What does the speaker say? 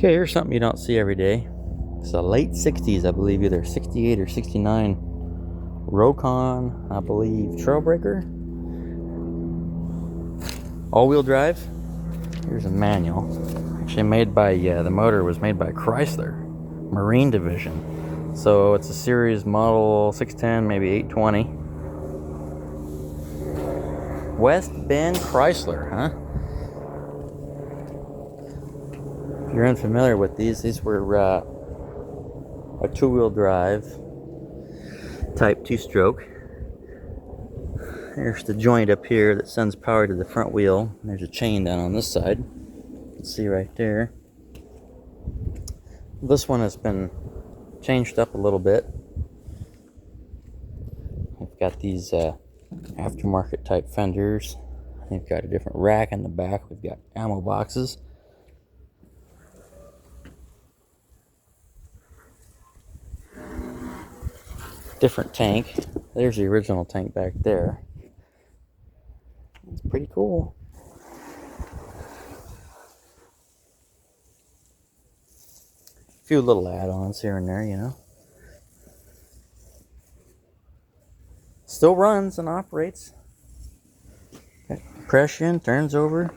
Okay, here's something you don't see every day. It's a late 60s, I believe, either 68 or 69 Rokon, I believe, Trailbreaker. All-wheel drive. Here's a manual. Actually made by, the motor was made by Chrysler, Marine Division. So it's a series model 610, maybe 820. West Bend Chrysler, huh? If you're unfamiliar with these were a two-wheel drive type two-stroke. There's the joint up here that sends power to the front wheel. There's a chain down on this side. You can see right there. This one has been changed up a little bit. We've got these aftermarket type fenders. We've got a different rack in the back. We've got ammo boxes. Different tank. There's the original tank back there. It's pretty cool. A few little add-ons here and there, you know. Still runs and operates. Press in, turns over.